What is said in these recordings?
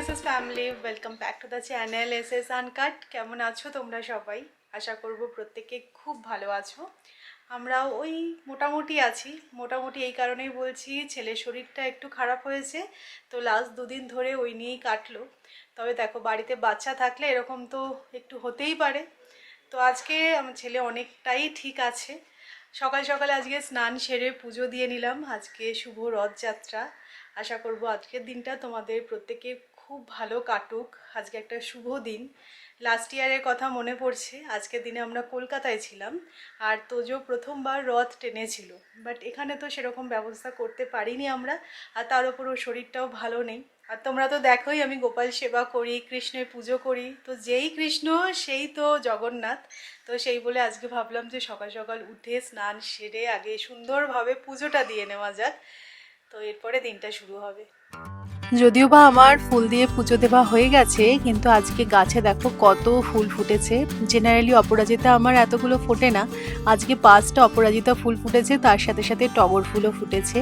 SS family, welcome back to the channel SS uncut. কেমন আছো তোমরা সবাই? আশা করব প্রত্যেকে খুব ভালো আছো। আমরাও ওই মোটামুটি আছি। মোটামুটি এই কারণেই বলছি, ছেলের শরীরটা একটু খারাপ হয়েছে, তো লাস্ট দুদিন ধরে ওই নিয়েই কাটলো। তবে দেখো, বাড়িতে বাচ্চা থাকলে এরকম তো একটু হতেই পারে। তো আজকে আমার ছেলে অনেকটাই ঠিক আছে। সকাল সকাল আজকে স্নান সেরে পুজো দিয়ে নিলাম। আজকে শুভ রথযাত্রা। আশা করব আজকের দিনটা তোমাদের প্রত্যেকে খুব ভালো কাটুক। আজকে একটা শুভ দিন। লাস্ট ইয়ারের কথা মনে পড়ছে। আজকের দিনে আমরা কলকাতায় ছিলাম, আর তোজো প্রথমবার রথ টেনেছিল। বাট এখানে তো সেরকম ব্যবস্থা করতে পারিনি আমরা, আর তার উপর ওর শরীরটাও ভালো নেই। আর তোমরা তো দেখোই আমি গোপাল সেবা করি, কৃষ্ণের পুজো করি, তো যেই কৃষ্ণ সেই তো জগন্নাথ। তো সেই বলে আজকে ভাবলাম যে সকাল সকাল উঠে স্নান সেরে আগে সুন্দরভাবে পুজোটা দিয়ে নেওয়া যাক, তো এরপরে দিনটা শুরু হবে। যদিও বা আমার ফুল দিয়ে পুজো দেওয়া হয়ে গেছে, কিন্তু আজকে গাছে দেখো কত ফুল ফুটেছে। জেনারেলি অপরাজিতা আমার এতগুলো ফোটে না, আজকে 5টা অপরাজিতা ফুল ফুটেছে, তার সাথে সাথে টগর ফুলও ফুটেছে।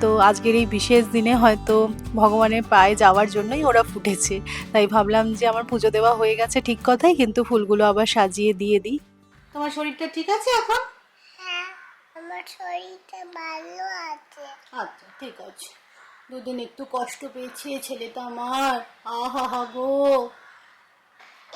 তো আজকের এই বিশেষ দিনে হয়তো ভগবানের পায়ে যাওয়ার জন্যই ওরা ফুটেছে। তাই ভাবলাম যে আমার পুজো দেওয়া হয়ে গেছে ঠিক কথাই, কিন্তু ফুলগুলো আবার সাজিয়ে দিয়ে দিই। তোমার শরীরটা ঠিক আছে এখন? হ্যাঁ, আমার শরীরটা ভালো আছে। আচ্ছা, ঠিক আছে। দুদিন একটু কষ্ট পেয়েছে ছেলেটা আমার। আহা হা গো।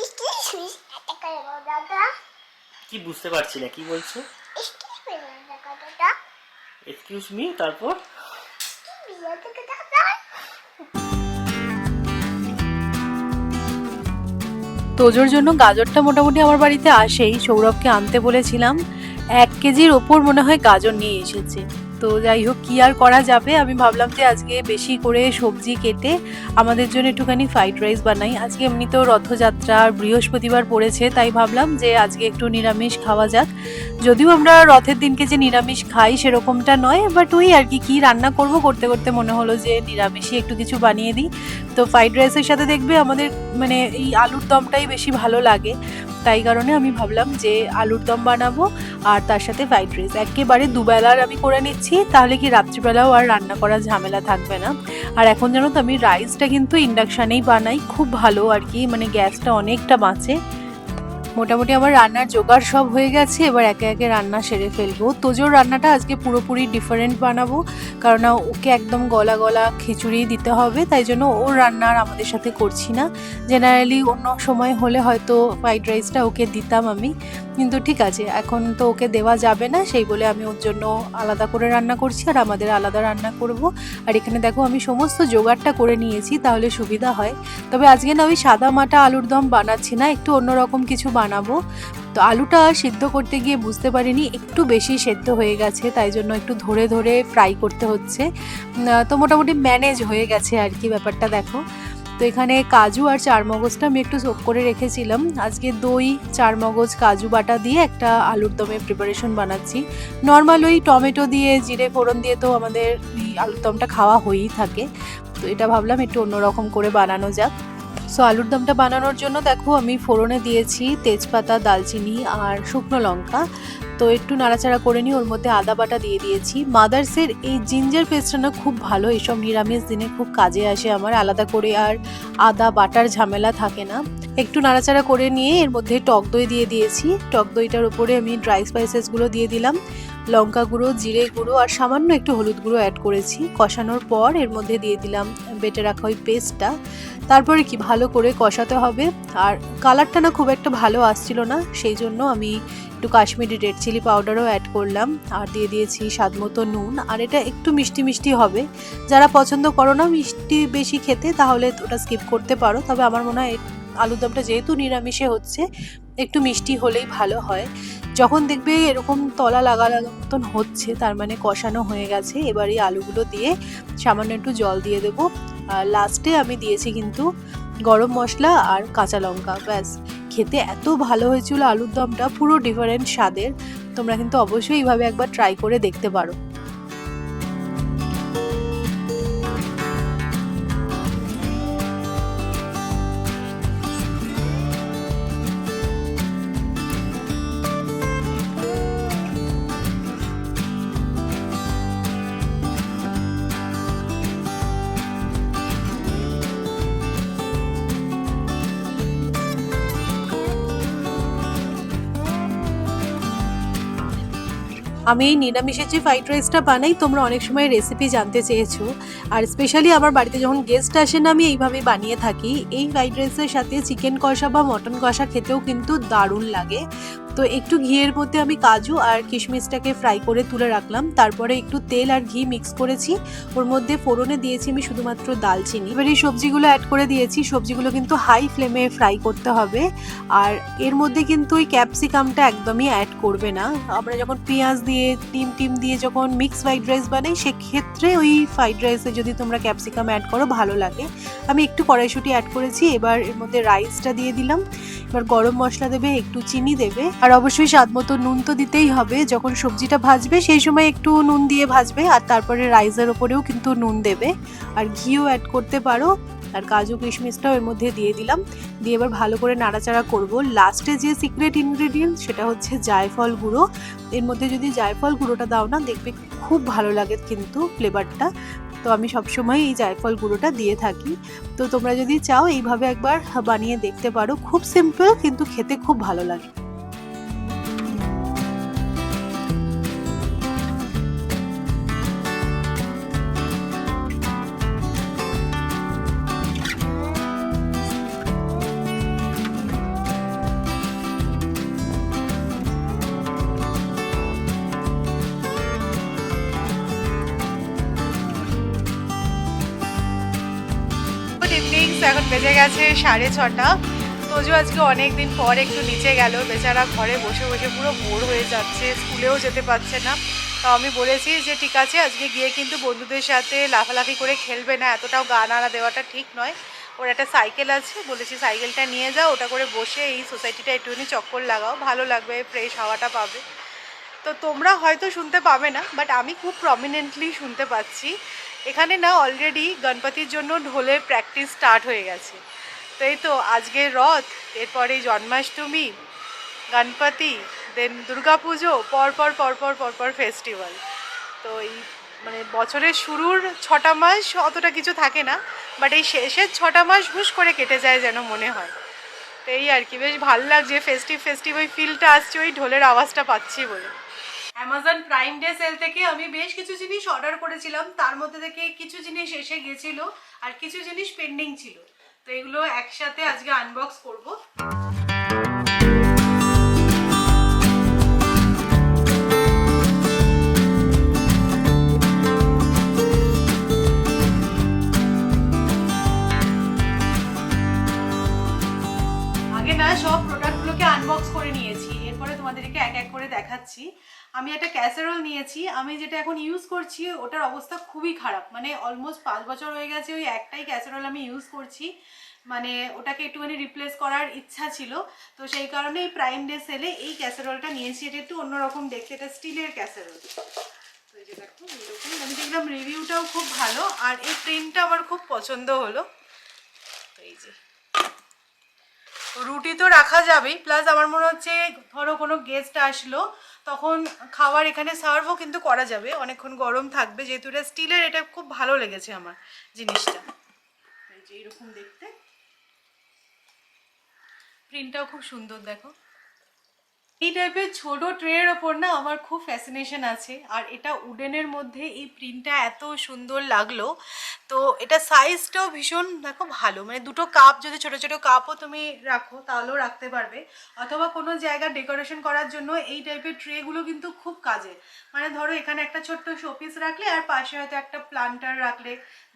এক্সকিউজ মি, এটা করে বল দাদা। কি বুঝতে পারছি না, কি বলছো? এক্সকিউজ মি দাদা। এক্সকিউজ মি, তারপর কি বিয়ে থেকে দাদা? তোজোর জন্য গাজরটা মোটামুটি আমার বাড়িতে আসেই। সৌরভকে আনতে বলেছিলাম, 1 কেজির ওপর মনে হয় গাজর নিয়ে এসেছে। তো যাই হোক, কি আর করা যাবে, আমি ভাবলাম যে আজকে বেশি করে সবজি কেটে আমাদের জন্য একটুখানি ফ্রাইড রাইস বানাই। আজকে এমনিতেও রথযাত্রা আর বৃহস্পতিবার পড়েছে, তাই ভাবলাম যে আজকে একটু নিরামিষ খাওয়া যাক। যদিও আমরা রথের দিনকে যে নিরামিষ খাই সেরকমটা নয়, বাট ওই আর কি রান্না করব করতে করতে মনে হলো যে নিরামিষই একটু কিছু বানিয়ে দিই। তো ফ্রাইড রাইসের সাথে দেখবে আমাদের মানে এই আলুর দমটাই বেশি ভালো লাগে, তাই কারণে আমি ভাবলাম যে আলুর দম বানাবো আর তার সাথে ফ্রাইড রাইস একেবারে দুবেলার আমি করে নিচ্ছি, তাহলে কি রাত্রিবেলাও আর রান্না করার ঝামেলা থাকবে না। আর এখন জানো তো আমি রাইসটা কিন্তু ইন্ডাকশানেই বানাই, খুব ভালো আর কি, মানে গ্যাসটা অনেকটা বাঁচে। মোটামুটি আমার রান্নার জোগাড় সব হয়ে গেছে, এবার একে একে রান্না সেরে ফেলবো। তোজোর রান্নাটা আজকে পুরোপুরি ডিফারেন্ট বানাবো, কারণ ওকে একদম গলা গলা খিচুড়ি দিতে হবে, তাই জন্য ওর রান্না আর আমাদের সাথে করছি না। জেনারেলি অন্য সময় হলে হয়তো ফ্রাইড রাইসটা ওকে দিতাম আমি, কিন্তু ঠিক আছে এখন তো ওকে দেওয়া যাবে না, সেই বলে আমি ওর জন্য আলাদা করে রান্না করছি আর আমাদের আলাদা রান্না করব। আর এখানে দেখো আমি সমস্ত জোগাড়টা করে নিয়েছি, তাহলে সুবিধা হয়। তবে আজকে না ওই সাদা মাটা আলুর দম বানাচ্ছি না, একটু অন্যরকম কিছু বানাবো। তো আলুটা সিদ্ধ করতে গিয়ে বুঝতে পারিনি একটু বেশি সেদ্ধ হয়ে গেছে, তাই জন্য একটু ধরে ধরে ফ্রাই করতে হচ্ছে। তো মোটামুটি ম্যানেজ হয়ে গেছে আর কি ব্যাপারটা। দেখো, তো এখানে কাজু আর চারমগজটা আমি একটু সোক করে রেখেছিলাম। আজকে দই, চারমগজ, কাজু বাটা দিয়ে একটা আলুর দমের প্রিপারেশন বানাচ্ছি। নর্মাল ওই টমেটো দিয়ে জিরে ফোড়ন দিয়ে তো আমাদের এই আলুর দমটা খাওয়া হয়েই থাকে, তো এটা ভাবলাম একটু অন্যরকম করে বানানো যাক। সো আলুর দমটা বানানোর জন্য দেখো আমি ফোড়নে দিয়েছি তেজপাতা, দালচিনি আর শুকনো লঙ্কা। তো একটু নাড়াচাড়া করে নিয়ে ওর মধ্যে আদা বাটা দিয়ে দিয়েছি। মাদার্সের এই জিঞ্জার পেস্টটা না খুব ভালো, এসব নিরামিষ দিনে খুব কাজে আসে আমার, আলাদা করে আর আদা বাটার ঝামেলা থাকে না। একটু নাড়াচাড়া করে নিয়ে এর মধ্যে টক দই দিয়ে দিয়েছি। টক দইটার উপরে আমি ড্রাই স্পাইসেসগুলো দিয়ে দিলাম, লঙ্কা গুঁড়ো, জিরে গুঁড়ো আর সামান্য একটু হলুদ গুঁড়ো অ্যাড করেছি। কষানোর পর এর মধ্যে দিয়ে দিলাম বেটে রাখা ওই পেস্টটা। তারপরে কি ভালো করে কষাতে হবে। আর কালারটা না খুব একটা ভালো আসছিল না, সেই জন্য আমি একটু কাশ্মীরি রেড চিলি পাউডারও অ্যাড করলাম, আর দিয়ে দিয়েছি স্বাদ মতো নুন। আর এটা একটু মিষ্টি মিষ্টি হবে, যারা পছন্দ করো না মিষ্টি বেশি খেতে তাহলে ওটা স্কিপ করতে পারো। তবে আমার মনে হয় আলুর দমটা যেহেতু নিরামিষে হচ্ছে, একটু মিষ্টি হলেই ভালো হয়। যখন দেখবে এরকম তলা লাগা মতন হচ্ছে, তার মানে কষানো হয়ে গেছে। এবার এই আলুগুলো দিয়ে সামান্য একটু জল দিয়ে দেবো। আর লাস্টে আমি দিয়েছি কিন্তু গরম মশলা আর কাঁচা লঙ্কা। ব্যাস, খেতে এত ভালো হয়েছিল আলুর দমটা, পুরো ডিফারেন্ট স্বাদের। তোমরা কিন্তু অবশ্যই এইভাবে একবার ট্রাই করে দেখতে পারো। আমি এই নিরামিষের যে ফ্রাইড রাইসটা বানাই তোমরা অনেক সময় রেসিপি জানতে চেয়েছো, আর স্পেশালি আমার বাড়িতে যখন গেস্ট আসেন আমি এইভাবে বানিয়ে থাকি। এই ফ্রাইড রাইসের সাথে চিকেন কষা বা মটন কষা খেতেও কিন্তু দারুণ লাগে। তো একটু ঘিয়ের মধ্যে আমি কাজু আর কিশমিশটাকে ফ্রাই করে তুলে রাখলাম, তারপরে একটু তেল আর ঘি মিক্স করেছি, ওর মধ্যে ফোড়নে দিয়েছি আমি শুধুমাত্র দালচিনি। এবার এই সবজিগুলো অ্যাড করে দিয়েছি, সবজিগুলো কিন্তু হাই ফ্লেমে ফ্রাই করতে হবে। আর এর মধ্যে কিন্তু ওই ক্যাপসিকামটা একদমই অ্যাড করবে না। আমরা যখন পেঁয়াজ দিয়ে টিম দিয়ে যখন মিক্স ফ্রাইড রাইস বানাই সেক্ষেত্রে ওই ফ্রাইড রাইসে যদি তোমরা ক্যাপসিকাম অ্যাড করো ভালো লাগে। আমি একটু কড়াইশুঁটি অ্যাড করেছি, এবার এর মধ্যে রাইসটা দিয়ে দিলাম। এবার গরম মশলা দেবে, একটু চিনি দেবে, আর অবশ্যই স্বাদ মতো নুন তো দিতেই হবে। যখন সবজিটা ভাজবে সেই সময় একটু নুন দিয়ে ভাজবে, আর তারপরে রাইসের ওপরেও কিন্তু নুন দেবে, আর ঘিও অ্যাড করতে পারো। আর কাজু কিশমিশটাও এর মধ্যে দিয়ে দিলাম, দিয়ে এবার ভালো করে নাড়াচাড়া করব। লাস্টে যে সিক্রেট ইনগ্রেডিয়েন্ট সেটা হচ্ছে জায়ফল গুঁড়ো। এর মধ্যে যদি জায়ফল গুঁড়োটা দাও না, দেখবে খুব ভালো লাগে কিন্তু ফ্লেভারটা। তো আমি সবসময় এই জায়ফল গুঁড়োটা দিয়ে থাকি। তো তোমরা যদি চাও এইভাবে একবার বানিয়ে দেখতে পারো, খুব সিম্পল কিন্তু খেতে খুব ভালো লাগে। এখন বেজে গেছে 6:30। তোজো আজকে অনেক দিন পর একটু নিচে গেল, বেচারা ঘরে বসে বসে পুরো বোর হয়ে যাচ্ছে, স্কুলেও যেতে পারছে না। তো আমি বলেছি যে ঠিক আছে আজকে গিয়ে কিন্তু বন্ধুদের সাথে লাফালাফি করে খেলবে না, এতটাও গা নাড়া দেওয়াটা ঠিক নয়। ওর একটা সাইকেল আছে, বলেছি সাইকেলটা নিয়ে যাও, ওটা করে বসে এই সোসাইটিটা একটুখানি চক্কর লাগাও, ভালো লাগবে, ফ্রেশ হাওয়াটা পাবে। তো তোমরা হয়তো শুনতে পাবে না, বাট আমি খুব প্রমিনেন্টলি শুনতে পাচ্ছি। এখানে না অলরেডি গণপতির জন্য ঢোলের প্র্যাকটিস স্টার্ট হয়ে গেছে। তো এই তো আজকে রথ, এরপরে জন্মাষ্টমী, গণপতি, দেন দুর্গাপুজো, পরপর ফেস্টিভ্যাল। তো এই মানে বছরের শুরুর 6টা মাস অতটা কিছু থাকে না, বাট এই শেষের 6টা মাস হুশ করে কেটে যায় যেন মনে হয়। তো এই আর কি, বেশ ভালো লাগছে, ফেস্টিভ ওই ফিলটা আসছে ওই ঢোলের আওয়াজটা পাচ্ছি বলে। অ্যামাজন প্রাইম ডে সেল থেকে আমি বেশ কিছু জিনিস অর্ডার করেছিলাম, তার মধ্যে থেকে কিছু জিনিস এসে গেছিল আর কিছু জিনিস পেন্ডিং ছিল। তো এগুলো একসাথে আজকে আনবক্স করব। আগে না সব প্রোডাক্টগুলোকে আনবক্স করে নিয়েছি, এরপরে তোমাদেরকে এক এক করে দেখাচ্ছি। আমি একটা ক্যাসেরোল নিয়েছি, আমি যেটা এখন ইউজ করছি ওটার অবস্থা খুবই খারাপ, মানে অলমোস্ট 5 বছর হয়ে গেছে ওই একটাই ক্যাসেরোল আমি ইউজ করছি। মানে ওটাকে একটুখানি রিপ্লেস করার ইচ্ছা ছিল, তো সেই কারণে এই প্রাইম ডে সেলে এই ক্যাসেরোলটা নিয়েছি। এটা একটু অন্যরকম দেখতে, এটা স্টিলের ক্যাসেরোল। তো এই যে দেখো এরকম, আমি দেখলাম রিভিউটাও খুব ভালো, আর এই প্রিন্টটা আমার খুব পছন্দ হলো। তো এই যে রুটি তো রাখা যাবেই, প্লাস আমার মনে হচ্ছে ধরো কোনো গেস্ট আসলো তখন খাবার এখানে সার্ভও কিন্তু করা যাবে, অনেকক্ষণ গরম থাকবে যেহেতু এটা স্টিলের। এটা খুব ভালো লেগেছে আমার জিনিসটা। এই যে এরকম দেখতে, প্রিন্টটাও খুব সুন্দর দেখো। এই টাইপের ছোট ট্রের ওপর না আমার খুব ফ্যাসিনেশন আছে, আর এটা উডেনের মধ্যে এই প্রিন্টটা এত সুন্দর লাগলো। তো এটা সাইজটাও ভীষণ দেখো ভালো, মানে দুটো কাপ যদি ছোট ছোট কাপও তুমি রাখো তাহলেও রাখতে পারবে, অথবা কোনো জায়গা ডেকোরেশন করার জন্য এই টাইপের ট্রেগুলো কিন্তু খুব কাজে। মানে ধরো এখানে একটা ছোট্ট শোপিস রাখলে আর পাশে হয়তো একটা প্লান্টার রাখলে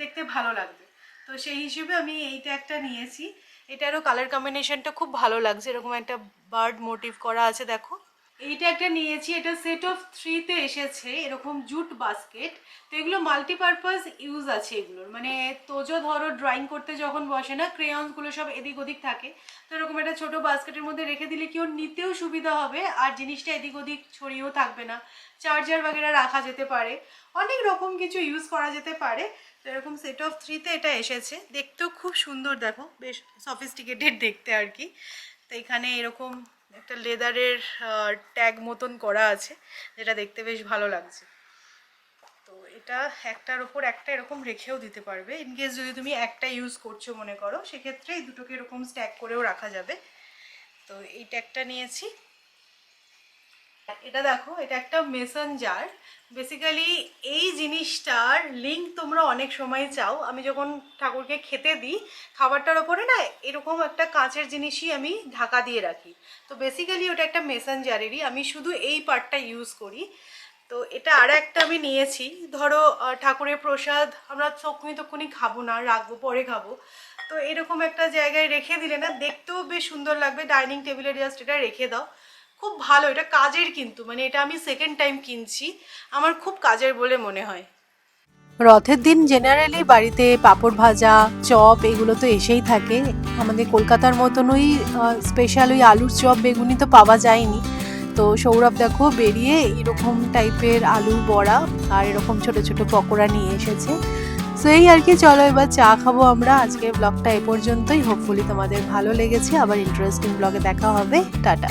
দেখতে ভালো লাগবে। তো সেই হিসেবে আমি এইটা একটা নিয়েছি। এটারও কালার কম্বিনেশনটা খুব ভালো লাগছে, এরকম একটা বার্ড মোটিভ করা আছে দেখো। এইটা একটা নিয়েছি, এটা সেট অফ 3-তে এসেছে, এরকম জুট বাস্কেট। তো এগুলো মাল্টিপারপাস ইউজ আছে এগুলোর, মানে তোজো ধরো ড্রয়িং করতে যখন বসে না, ক্রেয়নসগুলো সব এদিক ওদিক থাকে, তো এরকম একটা ছোট বাস্কেটের মধ্যে রেখে দিলে কি ওর নিতেও সুবিধা হবে, আর জিনিসটা এদিক ওদিক ছড়িয়েও থাকবে না, চার্জার বাগেরা রাখা যেতে পারে, অনেক রকম কিছু ইউজ করা যেতে পারে। তো এরকম সেট অফ 3-তে এটা এসেছে, দেখতেও খুব সুন্দর দেখো, বেশ সফিস্টিকেটেড দেখতে আর কি। তো এখানে এরকম একটা লেদারের ট্যাগ মতন করা আছে, যেটা দেখতে বেশ ভালো লাগছে। তো এটা একটার ওপর একটা এরকম রেখেও দিতে পারবে, ইনকেস যদি তুমি একটা ইউজ করছো মনে করো, সেক্ষেত্রে এই দুটোকে এরকম স্ট্যাক করেও রাখা যাবে। তো এই ট্যাগটা নিয়েছি। এটা দেখো, এটা একটা মেসন জার। বেসিক্যালি এই জিনিসটার লিঙ্ক তোমরা অনেক সময় চাও। আমি যখন ঠাকুরকে খেতে দিই, খাবারটার ওপরে না এরকম একটা কাঁচের জিনিসই আমি ঢাকা দিয়ে রাখি। তো বেসিক্যালি ওটা একটা মেসন জারেরই, আমি শুধু এই পার্টটা ইউজ করি। তো এটা আর একটা আমি নিয়েছি, ধরো ঠাকুরের প্রসাদ আমরা তক্ষুনি খাবো না, রাখবো, পরে খাবো। তো এরকম একটা জায়গায় রেখে দিলে না দেখতেও বেশ সুন্দর লাগবে। ডাইনিং টেবিলে জাস্ট এটা রেখে দাও, খুব ভালো। এটা কাজের কিন্তু, মানে এটা আমি সেকেন্ড টাইম কিনছি, আমার খুব কাজের বলে মনে হয়। রথের দিন জেনারেলি বাড়িতে পাঁপড় ভাজা, চপ এগুলো তো এসেই থাকে। আমাদের কলকাতার মতন ওই স্পেশাল ওই আলুর চপ বেগুনি তো পাওয়া যায়নি। তো সৌরভ দেখো বেরিয়ে এরকম টাইপের আলুর বড়া আর এরকম ছোট ছোট পকোড়া নিয়ে এসেছে। সো এই আর কি, চলো এবার চা খাবো আমরা। আজকের ব্লগটা এ পর্যন্তই। হোপফুলি তোমাদের ভালো লেগেছে। আবার ইন্টারেস্টিং ব্লগে দেখা হবে। টাটা।